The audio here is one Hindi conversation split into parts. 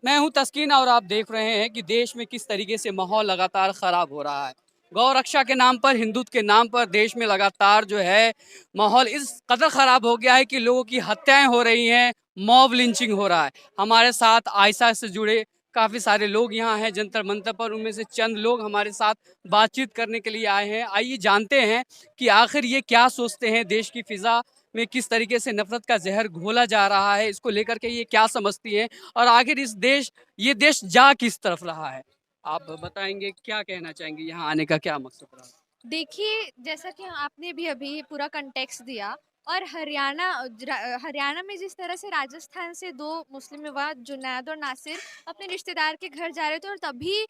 मैं हूं तस्कीन और आप देख रहे हैं कि देश में किस तरीके से माहौल लगातार खराब हो रहा है। गौ रक्षा के नाम पर, हिंदुत्व के नाम पर देश में लगातार जो है माहौल इस कदर खराब हो गया है कि लोगों की हत्याएं हो रही हैं, मॉब लिंचिंग हो रहा है। हमारे साथ आयशा से जुड़े काफ़ी सारे लोग यहाँ हैं जंतर मंतर पर, उनमें से चंद लोग हमारे साथ बातचीत करने के लिए आए हैं। आइए जानते हैं कि आखिर ये क्या सोचते हैं, देश की फिजा में किस तरीके से नफरत का जहर घोला जा रहा है, इसको लेकर के ये क्या समझती हैं और आखिर ये देश जा किस तरफ रहा है। आप बताएंगे, क्या कहना चाहेंगे, यहाँ आने का क्या मकसद रहा? देखिए, जैसा कि आपने भी अभी पूरा कॉन्टेक्स्ट दिया और हरियाणा में जिस तरह से राजस्थान से 2 मुस्लिम युवा जुनैद और नासिर अपने रिश्तेदार के घर जा रहे थे और तभी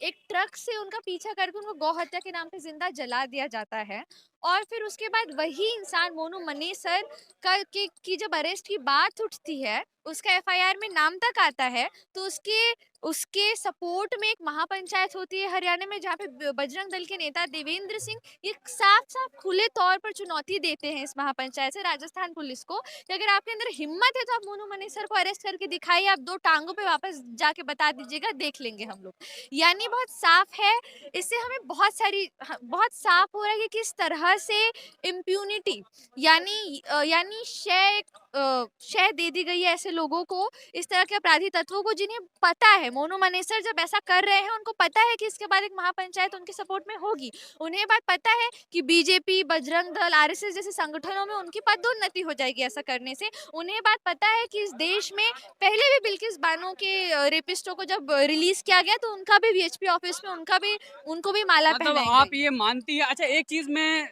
एक ट्रक से उनका पीछा करके उनको गौ हत्या के नाम पे जिंदा जला दिया जाता है। और फिर उसके बाद वही इंसान मोनू मनेसर की जब अरेस्ट की बात उठती है, उसका एफआईआर में नाम तक आता है, तो उसके उसके सपोर्ट में एक महापंचायत होती है हरियाणा में, जहाँ पे बजरंग दल के नेता देवेंद्र सिंह ये साफ साफ खुले तौर पर चुनौती देते हैं इस महापंचायत से राजस्थान पुलिस को कि अगर आपके अंदर हिम्मत है तो आप मोनू मनेसर को अरेस्ट करके दिखाइए, आप 2 टांगों पे वापस जाके बता दीजिएगा, देख लेंगे हम लोग। यानी बहुत साफ है। इससे हमें बहुत साफ हो रहा है कि किस तरह से इम्प्यूनिटी यानी शय दे दी गई है ऐसे लोगों को, इस तरह के अपराधी तत्वों को जिन्हें पता है मोनू मनेसर जब ऐसा कर रहे हैं, उनको पता है कि इसके बाद एक महापंचायत उनके सपोर्ट में होगी। उन्हें बात पता है कि बीजेपी, बजरंग दल, आरएसएस जैसे संगठनों में उनकी पदोन्नति हो जाएगी ऐसा करने से। उन्हें बात पता है कि इस देश में पहले भी बिल्किस बानो के रेपिस्टों को जब रिलीज किया गया तो उनका भी वीएचपी ऑफिस में उनको भी माला मतलब पहनाई आप गई। ये मानती है? अच्छा, एक चीज़ मैं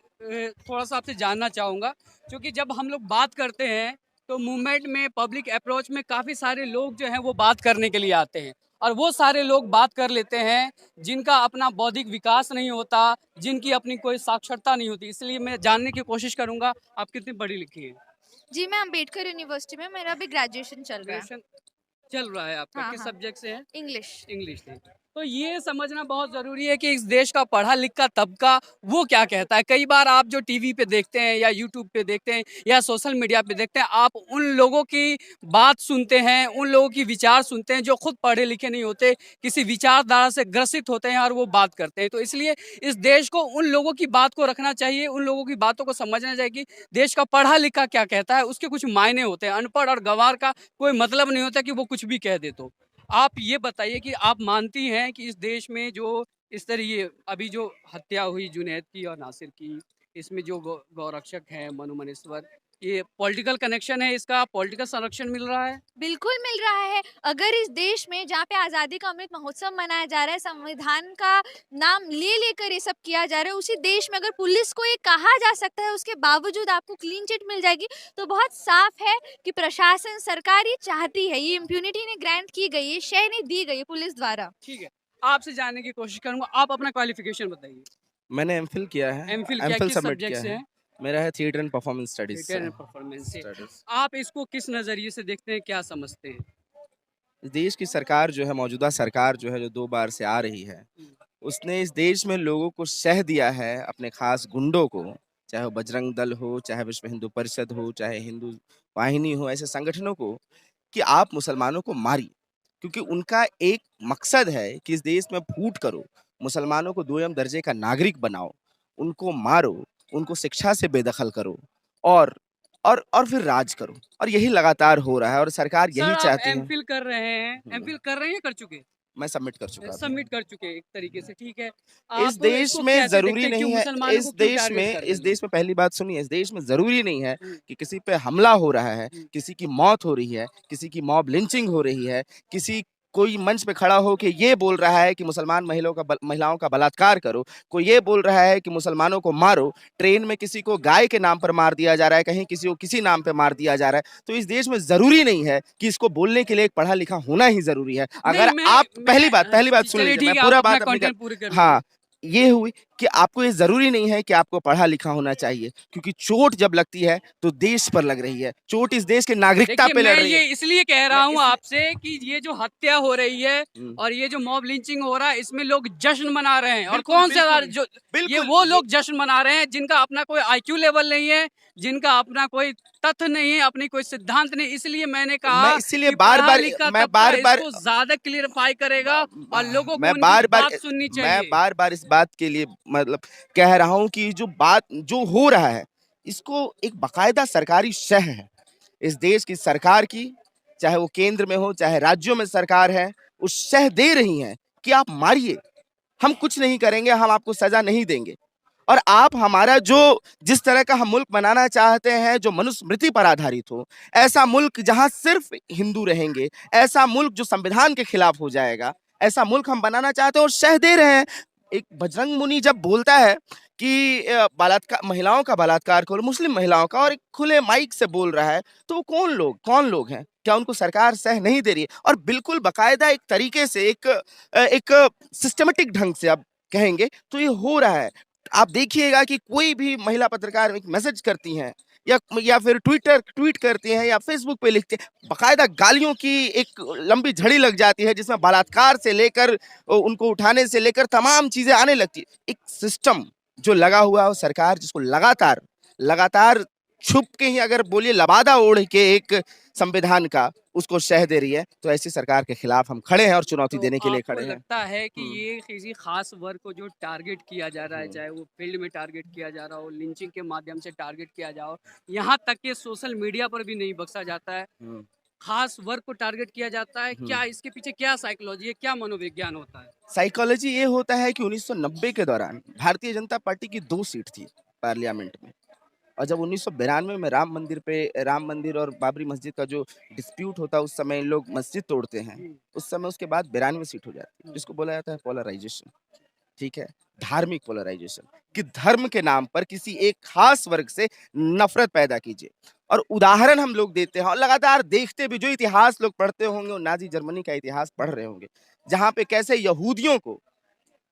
थोड़ा सा आपसे जानना चाहूँगा, क्योंकि जब हम लोग बात करते हैं तो मूवमेंट में, पब्लिक अप्रोच में काफ़ी सारे लोग जो हैं वो बात करने के लिए आते हैं और वो सारे लोग बात कर लेते हैं जिनका अपना बौद्धिक विकास नहीं होता, जिनकी अपनी कोई साक्षरता नहीं होती। इसलिए मैं जानने की कोशिश करूँगा, आप कितनी पढ़ी लिखी हैं? जी, मैं अम्बेडकर यूनिवर्सिटी में, मेरा भी ग्रेजुएशन चल रहा है। ग्रेजुएशन चल रहा है आपका? हाँ किस हाँ, सब्जेक्ट से है? इंग्लिश। इंग्लिश से। तो ये समझना बहुत ज़रूरी है कि इस देश का पढ़ा लिखा तबका वो क्या कहता है। कई बार आप जो टीवी पे देखते हैं या यूट्यूब पे देखते हैं या सोशल मीडिया पे देखते हैं, आप उन लोगों की बात सुनते हैं, उन लोगों की विचार सुनते हैं जो खुद पढ़े लिखे नहीं होते, किसी विचारधारा से ग्रसित होते हैं और वो बात करते हैं। तो इसलिए इस देश को उन लोगों की बात को रखना चाहिए, उन लोगों की बातों को समझना चाहिए कि देश का पढ़ा लिखा क्या कहता है, उसके कुछ मायने होते हैं। अनपढ़ और गँवार का कोई मतलब नहीं होता कि वो कुछ भी कह दे तो। आप ये बताइए कि आप मानती हैं कि इस देश में जो इस तरह ये अभी जो हत्या हुई जुनैद की और नासिर की, इसमें जो गौरक्षक हैं मनु मनेश्वर, ये पॉलिटिकल कनेक्शन है, इसका पॉलिटिकल संरक्षण मिल रहा है? बिल्कुल मिल रहा है। अगर इस देश में जहाँ पे आज़ादी का अमृत महोत्सव मनाया जा रहा है, संविधान का नाम ले लेकर ये सब किया जा रहा है, उसी देश में अगर पुलिस को ये कहा जा सकता है उसके बावजूद आपको क्लीन चिट मिल जाएगी, तो बहुत साफ है कि प्रशासन, सरकार ये चाहती है, ये इम्प्यूनिटी इन्हें ग्रांट की गई है, शय इन्हें दी गई है पुलिस द्वारा। ठीक है, आपसे जानने की कोशिश करूँगा, आप अपना क्वालिफ़िकेशन बताइए। मैंने एमफिल किया है, एमफिल क्या, एमफिल किस सबमिट सब्जेक्ट किया से है। हैं? मेरा है theatre and performance studies theatre and performance से। स्टडीज। आप इसको किस नज़रिए से देखते हैं, क्या समझते हैं? देश की सरकार जो है, मौजूदा सरकार जो है, जो 2 बार से आ रही है, हुँ, उसने इस देश में लोगों को शह दिया है, अपने खास गुंडों को, चाहे वो बजरंग दल हो, चाहे विश्व हिंदू परिषद हो, चाहे हिंदू वाहिनी हो, ऐसे संगठनों को कि आप मुसलमानों को मारिए। क्योंकि उनका एक मकसद है कि इस देश में फूट करो, मुसलमानों को 2म दर्जे का नागरिक बनाओ, उनको मारो, उनको शिक्षा से बेदखल करो और और फिर राज करो। और यही लगातार हो रहा है और सरकार सर यही आप चाहती है। एमफिल कर रहे हैं, हुँ, एमफिल कर रहे हैं या कर चुके हैं? मैं सबमिट कर चुका अभी। सबमिट कर चुके हैं एक तरीके से, ठीक है। इस आप देश इसको में कैसे ज़रूरी देखते हैं, क्यों नहीं है मुसलमानों को क्यों टारगेट कर रहे इस हैं लोग? देश में पहली बात सुनिए, इस देश में ज़रूरी नहीं है हुँ, कि किसी पे हमला हो रहा है, हुँ। किसी की मौत हो रही है, किसी की मॉब लिंचिंग हो रही है, किसी कोई मंच पे खड़ा हो के ये बोल रहा है कि मुसलमान महिलाओं का बलात्कार करो, कोई ये बोल रहा है कि मुसलमानों को मारो, ट्रेन में किसी को गाय के नाम पर मार दिया जा रहा है, कहीं किसी को किसी नाम पे मार दिया जा रहा है। तो इस देश में ज़रूरी नहीं है कि इसको बोलने के लिए एक पढ़ा-लिखा होना ही ज़रूरी है। नहीं, अगर आप मैं पहली बात सुन चलिए लीजिए, मैं ठीक है, आप पूरा अपना बात अपनी कंटेंट पूरी कर लीजिए। हाँ, ये हुई कि आपको ये ज़रूरी नहीं है कि आपको पढ़ा-लिखा होना चाहिए, क्योंकि चोट जब लगती है तो देश पर लग रही है, चोट इस देश की नागरिकता देखिए, पे लड़ मैं रही ये है। इसलिए कह रहा मैं हूँ इसलिए आपसे कि ये जो हत्या हो रही है हुँ, और ये जो मॉब लिंचिंग हो रहा है, इसमें लोग जश्न मना रहे हैं और बिल्कुल, कौन से बिल्कुल, जो ये बिल्कुल, वो ये लोग जश्न मना रहे हैं जिनका अपना कोई आईक्यू लेवल नहीं है, जिनका अपना कोई तथ्य नहीं है, अपनी कोई सिद्धांत नहीं। इसलिए मैंने मैं कहा इसीलिए कि बार-बार पढ़ा-लिखा मैं तबका बार-बार इसको ज़्यादा क्लियरफाई करेगा और लोगों को मैं उनकी बार-बार बात सुननी मैं चाहिए। बार-बार इस बात के लिए मतलब कह रहा हूँ कि जो बात जो हो रहा है, इसको एक बाकायदा सरकारी शह है। इस देश की सरकार की, चाहे वो केंद्र में हो, चाहे राज्यों में सरकार है, वो शह दे रही हैं कि आप मारिए, हम कुछ नहीं करेंगे, हम आपको सज़ा नहीं देंगे। और आप हमारा जो जिस तरह का हम मुल्क बनाना चाहते हैं, जो मनुस्मृति पर आधारित हो, ऐसा मुल्क जहाँ सिर्फ हिंदू रहेंगे, ऐसा मुल्क जो संविधान के खिलाफ हो जाएगा, ऐसा मुल्क हम बनाना चाहते हैं और शह दे रहे हैं। एक बजरंग मुनि जब बोलता है कि बलात्कार महिलाओं का बलात्कार करो, मुस्लिम महिलाओं का, और एक खुले माइक से बोल रहा है, तो वो कौन लोग हैं? क्या उनको सरकार सह नहीं दे रही है? और बिल्कुल बाकायदा एक तरीके से एक सिस्टमैटिक ढंग से आप कहेंगे तो ये हो रहा है। आप देखिएगा कि कोई भी महिला पत्रकार एक मैसेज करती हैं या फिर ट्वीट करती हैं या फेसबुक पे लिखते हैं, बाकायदा गालियों की एक लंबी झड़ी लग जाती है जिसमें बलात्कार से लेकर उनको उठाने से लेकर तमाम चीजें आने लगती है। एक सिस्टम जो लगा हुआ है, सरकार जिसको लगातार लगातार छुप के ही अगर बोलिए लबादा ओढ़ के एक संविधान का उसको शह दे रही है, तो ऐसी सरकार के खिलाफ हम खड़े हैं और चुनौती तो देने के लिए आपको खड़े हैं। लगता है कि हम्म, ये किसी खास वर्ग को जो टारगेट किया जा रहा है, हम्म, चाहे वो फील्ड में टारगेट किया जा रहा हो, लिंचिंग के माध्यम से टारगेट किया जाओ, यहाँ तक कि सोशल मीडिया पर भी नहीं बख्शा जाता है, हम्म, खास वर्ग को टारगेट किया जाता है? हम्म। क्या इसके पीछे क्या साइकोलॉजी है, क्या मनोविज्ञान होता है? साइकोलॉजी ये होता है कि 1990 के दौरान भारतीय जनता पार्टी की 2 सीट थी पार्लियामेंट में, और जब 1992 में राम मंदिर और बाबरी मस्जिद का जो डिस्प्यूट होता है, उस समय इन लोग मस्जिद तोड़ते हैं, हुँ, उस समय उसके बाद 92 सीट हो जाती है, हुँ। जिसको बोला जाता है पोलराइजेशन। ठीक है? धार्मिक पोलराइजेशन, कि धर्म के नाम पर किसी एक खास वर्ग से नफ़रत पैदा कीजिए। और उदाहरण हम लोग देते हैं और लगातार देखते भी, जो इतिहास लोग पढ़ते होंगे, वो नाज़ी जर्मनी का इतिहास पढ़ रहे होंगे, जहाँ पे कैसे यहूदियों को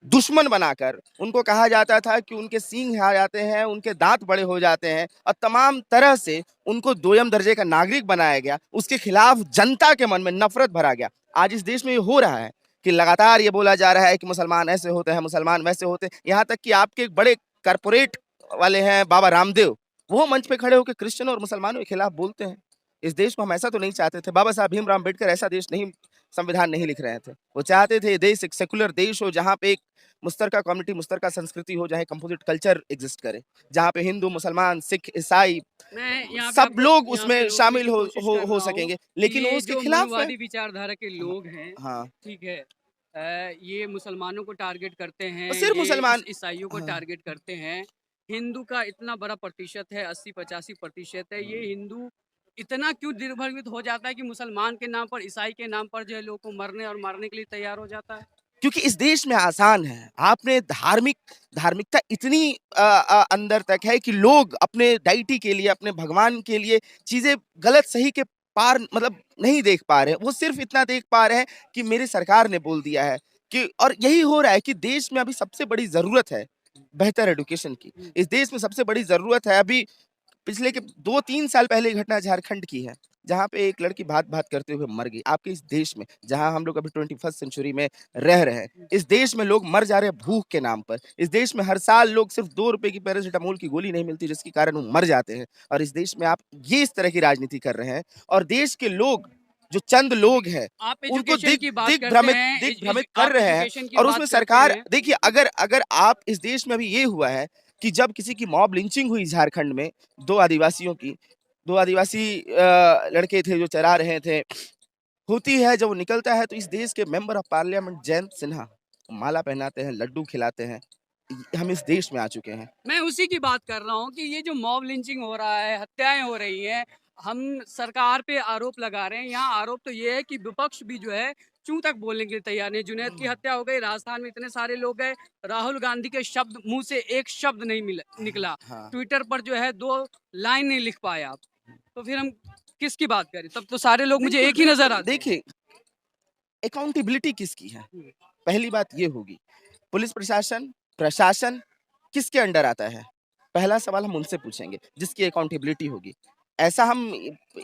दुश्मन बनाकर उनको कहा जाता था कि उनके सींग आ जाते हैं, उनके दाँत बड़े हो जाते हैं, और तमाम तरह से उनको दोयम दर्जे का नागरिक बनाया गया। उसके खिलाफ जनता के मन में नफ़रत भरा गया। आज इस देश में ये हो रहा है कि लगातार ये बोला जा रहा है कि मुसलमान ऐसे होते हैं, मुसलमान वैसे होते हैं। यहाँ तक कि आपके एक बड़े कॉर्पोरेट वाले हैं बाबा रामदेव, वो मंच पे खड़े होके क्रिश्चियनों और मुसलमानों के खिलाफ बोलते हैं। इस देश को हम ऐसा तो नहीं चाहते थे। बाबा साहब भीमराव अम्बेडकर ऐसा देश नहीं, संविधान नहीं लिख रहे थे। वो चाहते थे ये देश एक सेक्युलर देश हो, जहाँ पे एक मुश्तरका कम्युनिटी, मुश्तरका संस्कृति हो, जहाँ कंपोजिट कल्चर एग्जिस्ट करे, जहाँ पे हिंदू, मुसलमान, सिख, ईसाई मैं सब लोग यहाँ पे उसमें रोकने शामिल की कोशिश कर हो रहा हूँ सकेंगे, कि लेकिन वो ये उसके जो खिलाफ है। मनुवादी विचारधारा के लोग हैं, हाँ, ठीक है, ये मुसलमानों को टारगेट करते और हैं, सिर्फ ये मुसलमान। ईसाइयों को हाँ, टारगेट करते हैं। हिंदू का इतना बड़ा प्रतिशत है, 80-85% है। ये हुँ। हिंदू इतना क्यों निर्भरवित हो जाता है कि मुसलमान के नाम पर, ईसाई के नाम पर जो है लोगों को मरने और मारने के लिए तैयार हो जाता है? क्योंकि इस देश में आसान है। आपने धार्मिकता इतनी अंदर तक है कि लोग अपने डाइटी के लिए, अपने भगवान के लिए चीज़ें गलत सही के पार मतलब नहीं देख पा रहे हैं। वो सिर्फ़ इतना देख पा रहे हैं कि मेरी सरकार ने बोल दिया है कि, और यही हो रहा है कि देश में अभी सबसे बड़ी ज़रूरत है बेहतर एजुकेशन की। हुँ। इस देश में सबसे बड़ी ज़रूरत है अभी, पिछले के 2-3 साल पहले घटना झारखंड की है, जहाँ पे एक लड़की भात-भात करते हुए मर गई। आपके इस देश में, जहाँ हम लोग अभी 21st सेंचुरी में रह रहे हैं, इस देश में लोग मर जा रहे हैं भूख के नाम पर। इस देश में हर साल लोग सिर्फ़ ₹2 की पैरासिटामोल की गोली नहीं मिलती, जिसके कारण वो मर जाते हैं। और इस देश में आप ये इस तरह की राजनीति कर रहे हैं, और देश के लोग, जो चंद लोग हैं, आप उनको एजुकेशन की बात करते हैं, दिग्भ्रमित कर आप रहे हैं। एजुकेशन की और बात उसमें करते सरकार हैं। देखिए, अगर अगर आप इस देश में अभी ये हुआ है कि जब किसी की मॉब लिंचिंग हुई झारखंड में, 2 आदिवासियों की, 2 आदिवासी लड़के थे जो चरा रहे थे। होती है जब वो निकलता है, तो इस देश के member of parliament Jayant Sinha माला पहनाते हैं, लड्डू खिलाते हैं। हम इस देश में आ चुके हैं। मैं उसी की बात कर रहा हूँ कि ये जो मॉब लिंचिंग हो रहा है, हत्याएं हो रही हैं, हम सरकार पे आरोप लगा रहे हैं। यहाँ आरोप तो ये है कि विपक्ष भी जो है चूं तक बोलने के लिए तैयार नहीं। जुनैद की हत्या हो गई, राजस्थान में इतने सारे लोग गए, राहुल गांधी के शब्द मुंह से एक शब्द नहीं निकला, हाँ, ट्विटर पर जो है 2 लाइन नहीं लिख पाए आप, तो फिर हम किसकी बात करें? तब तो सारे लोग मुझे बिल्कुल, एक ही नजर बिल्कुल। आते हैं। देखिए, अकाउंटेबिलिटी किसकी है? हम्म, पहली बात ये होगी। पुलिस प्रशासन, प्रशासन किसके अंडर आता है? पहला सवाल हम उनसे पूछेंगे, जिसकी अकाउंटेबिलिटी होगी। ऐसा हम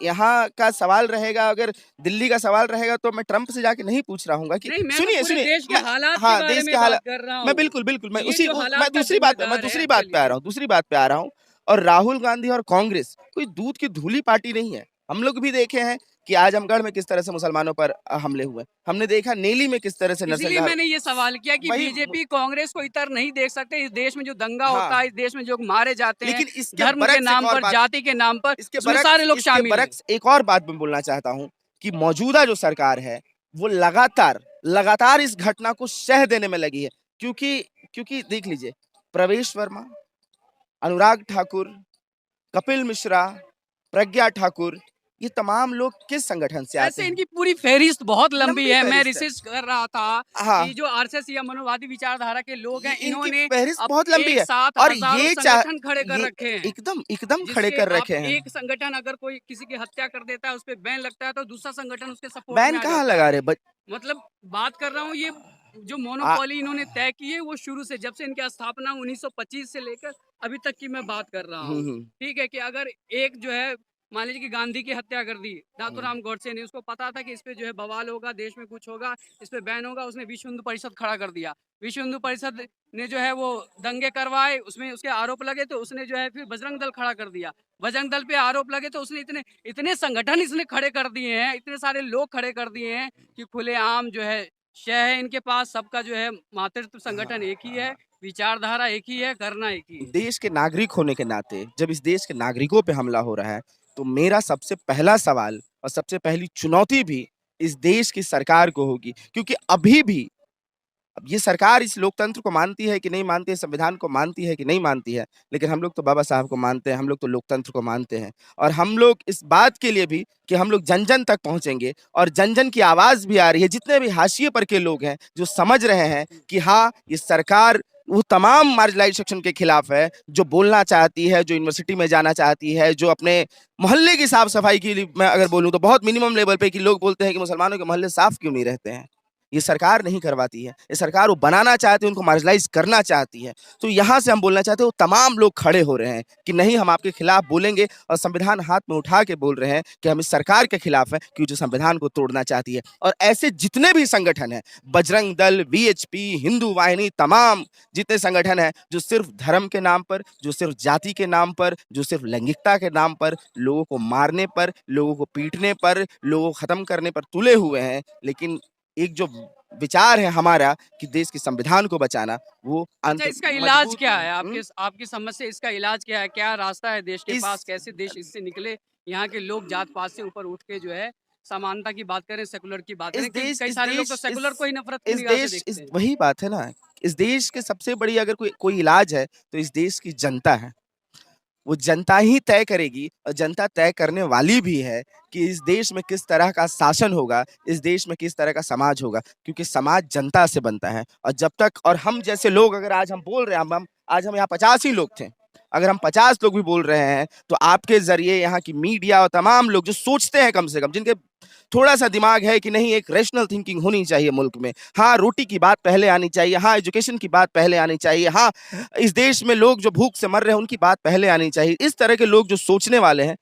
यहाँ का सवाल रहेगा, अगर दिल्ली का सवाल रहेगा तो मैं ट्रंप से जाके नहीं पूछ रहा हूँगा कि नहीं, मैं तो सुनिए, पूरे सुनिए देश के मैं हालात के हाँ, बारे देश में के बात हालात कर रहा मैं हूँ। बिल्कुल, मैं ये उसी जो उस हालात का दूसरी ज़िम्मेदार है, बात पे आ चलिए। रहा हूँ, दूसरी बात पे आ रहा हूँ। और राहुल गांधी और कांग्रेस कोई दूध की धूली पार्टी नहीं है। हम लोग भी देखे हैं कि आजमगढ़ में किस तरह से मुसलमानों पर हमले हुए। हमने देखा नेली में किस तरह से इसीलिए नरसंहार मैंने ये सवाल किया कि वही बीजेपी कांग्रेस को इतर नहीं देख सकते। इस देश में जो दंगा हाँ, होता है, इस देश में जो मारे जाते हैं, लेकिन धर्म के नाम पर, जाति के नाम पर, उसमें सारे लोग इसके शामिल हैं। बरक्स एक और बात मैं बोलना चाहता हूँ कि मौजूदा जो सरकार है, वो लगातार इस घटना को शह देने में लगी है। क्योंकि क्योंकि देख लीजिए, प्रवेश वर्मा, अनुराग ठाकुर, कपिल मिश्रा, प्रज्ञा ठाकुर, ये तमाम लोग किस संगठन से आते वैसे हैं? इनकी पूरी फ़हरिस्त बहुत लंबी लंबी है। मैं फहरिस्त है। रिसर्च कर रहा था हाँ, कि जो आरएसएस या मनोवादी विचारधारा के लोग ये हैं, इनकी इन्होंने फहरिस्त अब बहुत लंबी एक है साथ और हज़ारों संगठन खड़े कर ये रखे हैं। एकदम खड़े जिसके कर आप रखे हैं। एक संगठन अगर कोई किसी की हत्या कर देता है, उस पे बैन लगता है, तो दूसरा संगठन उसके सपोर्ट में बैन आ कहाँ जाता है। लगा रहे? मतलब बात कर रहा हूँ, ये जो आ, मोनोपोली इन्होंने तय की है, वो शुरू से, जब से इनकी स्थापना 1925 से लेकर अभी तक की मैं बात कर रहा हूँ। हम्म, ठीक है कि अगर एक जो है, मान लीजिए कि गांधी की हत्या कर दी हम्म, नाथूराम गोडसे ने, उसको पता था कि इस पे जो है बवाल होगा, देश में कुछ होगा, इस पे बैन होगा, उसने विश्व हिंदू परिषद खड़ा कर दिया। विश्व हिंदू परिषद ने जो है वो दंगे करवाए, उसमें उसके आरोप लगे, तो उसने जो है फिर बजरंग दल खड़ा कर दिया। बजरंग दल पे आरोप लगे, तो उसने इतने इतने संगठन इसने खड़े कर दिए हैं, इतने सारे लोग खड़े कर दिए हैं कि खुलेआम जो है शह है इनके पास। सबका जो है मातृत्व संगठन एक ही है, हाँ। विचारधारा एक ही है, करना एक ही है। देश के नागरिक होने के नाते जब इस देश के नागरिकों पे हमला हो रहा है, तो मेरा सबसे पहला सवाल और सबसे पहली चुनौती भी इस देश की सरकार को होगी। क्योंकि अभी भी अब ये सरकार इस लोकतंत्र को मानती है कि नहीं मानती है, संविधान को मानती है कि नहीं मानती है, लेकिन हम लोग तो बाबा साहब को मानते हैं, हम लोग तो लोकतंत्र को मानते हैं। और हम लोग इस बात के लिए भी कि हम लोग जन जन तक पहुंचेंगे, और जन जन की आवाज भी आ रही है। जितने भी हाशिए पर के लोग हैं जो समझ रहे हैं कि हाँ, ये सरकार वो तमाम मार्जिनलाइज्ड सेक्शन के खिलाफ है, जो बोलना चाहती है, जो यूनिवर्सिटी में जाना चाहती है, जो अपने मोहल्ले की साफ सफाई के लिए, मैं अगर बोलूं तो बहुत मिनिमम लेवल पे, कि लोग बोलते हैं कि मुसलमानों के मोहल्ले साफ क्यों नहीं रहते हैं। ये सरकार नहीं करवाती है, ये सरकार वो बनाना चाहती है, उनको मार्जिनलाइज करना चाहती है। तो यहाँ से हम बोलना चाहते हैं, वो तमाम लोग खड़े हो रहे हैं कि नहीं, हम आपके खिलाफ बोलेंगे, और संविधान हाथ में उठा के बोल रहे हैं कि हम इस सरकार के खिलाफ हैं, कि जो संविधान को तोड़ना चाहती है। और ऐसे जितने भी संगठन हैं, बजरंग दल, वीएचपी, हिंदू वाहिनी, तमाम जितने संगठन हैं जो सिर्फ धर्म के नाम पर, जो सिर्फ जाति के नाम पर, जो सिर्फ लैंगिकता के नाम पर, लोगों को मारने पर, लोगों को पीटने पर, लोगों को खत्म करने पर तुले हुए हैं, लेकिन एक जो विचार है हमारा कि देश के संविधान को बचाना, वो अच्छा, अंत इसका इलाज मजबूत क्या है? हुँ? आपकी समझ से इसका इलाज क्या है? क्या रास्ता है देश के इस पास? कैसे देश इससे निकले? यहाँ के लोग जात-पात से ऊपर उठ के जो है समानता की बात करें, सेकुलर की बात इस करें, क्योंकि देश कई इस सारे लोग तो देश सेकुलर को ही नफ़रत की इस निगाह से देश इस देखते हैं। वही बात है ना, इस देश के सबसे बड़ी अगर कोई कोई इलाज है, तो इस देश की जनता है। वो जनता ही तय करेगी, और जनता तय करने वाली भी है कि इस देश में किस तरह का शासन होगा, इस देश में किस तरह का समाज होगा, क्योंकि समाज जनता से बनता है। और जब तक, और हम जैसे लोग, अगर आज हम बोल रहे हैं, हम आज हम यहाँ 50 ही लोग थे, अगर हम 50 लोग भी बोल रहे हैं, तो आपके ज़रिए यहाँ की मीडिया और तमाम लोग जो सोचते हैं, कम से कम जिनके थोड़ा-सा दिमाग है कि नहीं, एक रैशनल थिंकिंग होनी चाहिए मुल्क में। हाँ, रोटी की बात पहले आनी चाहिए, हाँ, एजुकेशन की बात पहले आनी चाहिए, हाँ, इस देश में लोग जो भूख से मर रहे हैं, उनकी बात पहले आनी चाहिए। इस तरह के लोग जो सोचने वाले हैं,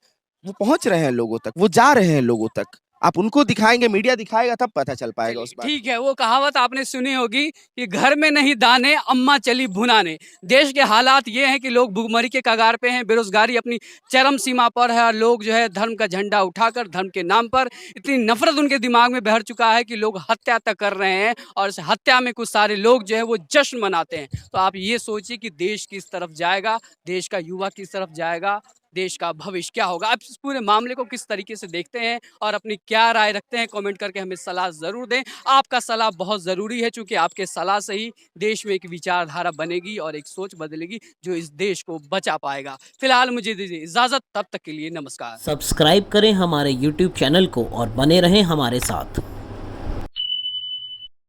वो पहुँच रहे हैं लोगों तक, वो जा रहे हैं लोगों तक। आप उनको दिखाएँगे, मीडिया दिखाएगा, तब पता चल पाएगा चलिए, उस बात। ठीक है, वो कहावत आपने सुनी होगी कि घर में नहीं दाने, अम्मा चली भुनाने। देश के हालात ये हैं कि लोग भुखमरी के कगार पे हैं, बेरोज़गारी अपनी चरम सीमा पर है, और लोग जो है धर्म का झंडा उठाकर, धर्म के नाम पर इतनी नफ़रत उनके दिमाग में भर चुका है कि लोग हत्या तक कर रहे हैं, और इस हत्या में कुछ सारे लोग जो है वो जश्न मनाते हैं। तो आप ये सोचिए कि देश किस तरफ जाएगा, देश का युवा किस तरफ जाएगा, देश का भविष्य क्या होगा। आप इस पूरे मामले को किस तरीके से देखते हैं और अपनी क्या राय रखते हैं, कमेंट करके हमें सलाह ज़रूर दें। आपका सलाह बहुत ज़रूरी है, चूँकि आपके सलाह से ही देश में एक विचारधारा बनेगी और एक सोच बदलेगी जो इस देश को बचा पाएगा। फिलहाल मुझे दीजिए इजाज़त, तब तक के लिए नमस्कार। सब्सक्राइब करें हमारे YouTube चैनल को और बने रहें हमारे साथ।